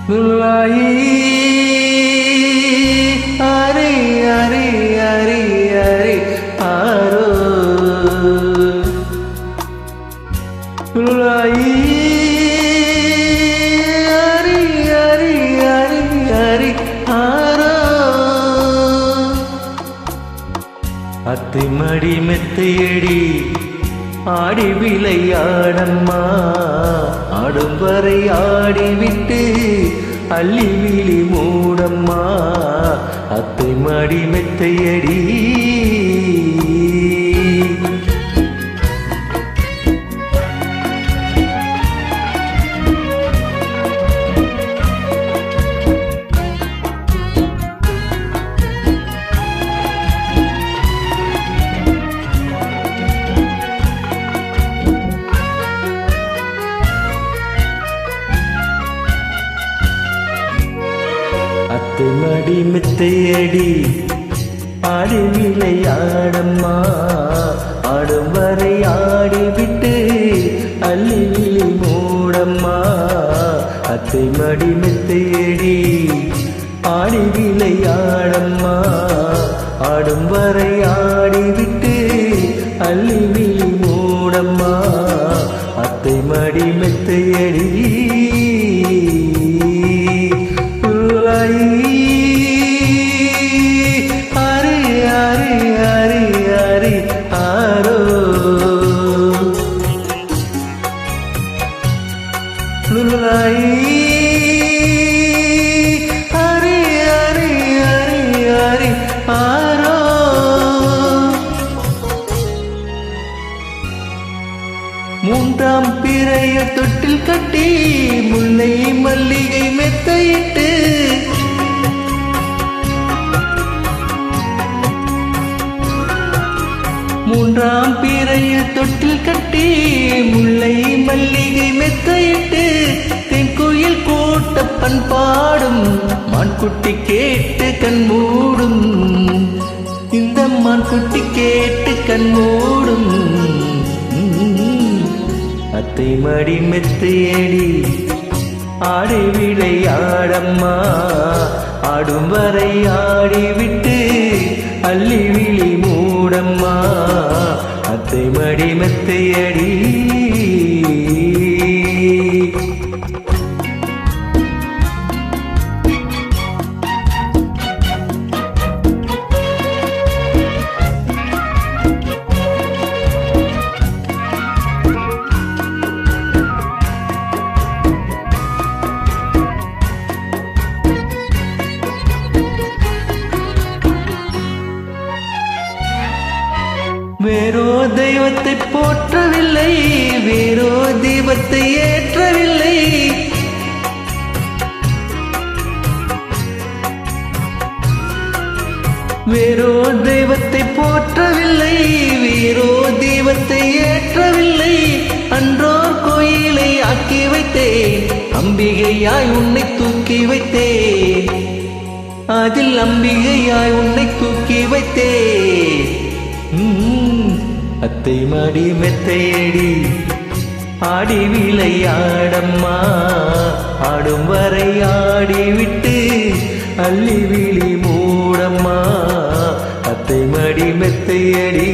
துல்லாயி array array array array ஆரோ துல்லாயி array array array array ஆரோ அத்தை மடி மெத்தையடி ஆடி விளையாடம்மா ஆடும் வரை ஆடிவிட்டு அள்ளி விழி மூடம்மா அத்தை மடி மெத்தையடி அத்தை மடி மெத்தையடி ஆடி விளையாடம்மா ஆடும் வரை ஆடிவிட்டு அள்ளி விழி மூடம்மா அத்தை மடி மெத்தையடி ஆடி விளையாடம்மா ஆடும் வரை ஆடிவிட்டு அள்ளி விழி மூடம்மா அத்தை மடி மெத்தையடி ஹரி ஹரி ஹரி ஹரி ஆரோ லுலாயி ஹரி ஹரி ஹரி ஹரி ஆரோ மூன்றாம் பிறைய தொட்டில் கட்டி முல்லை மல்லிகை மெத்தையிட்டு மூன்றாம் பிறைய தொட்டில் கட்டி முல்லை மல்லிகை மெத்தையிட்டு தென்கோயில் கோட்டப்பன் பாடும் மான்குட்டி கேட்டு கண் மூடும் இந்த மான்குட்டி கேட்டு கண் மூடும் அத்தை மடி மெத்தையடி ஆடி விளையாடம்மா ஆடும் வரை ஆடிவிட்டு அள்ளி விழி மூடம்மா அத்தை மடி மெத்தையடி வேறோ தெய்வத்தை போற்றவில்லை வேறோ தீபத்தை ஏற்றவில்லை வேறோ தெய்வத்தை போற்றவில்லை வேறோ தீபத்தை ஏற்றவில்லை அன்றோர் கோயிலை ஆக்கி வைத்தேன் அம்பிகையாய் உன்னை தூக்கி வைத்தேன் அதில் அம்பிகையாய் உன்னை தூக்கி வைத்தேன் அத்தை மடி மெத்தையடி ஆடி விளையாடம்மா ஆடும் வரை ஆடிவிட்டு அள்ளி விழி மூடம்மா அத்தை மடி மெத்தையடி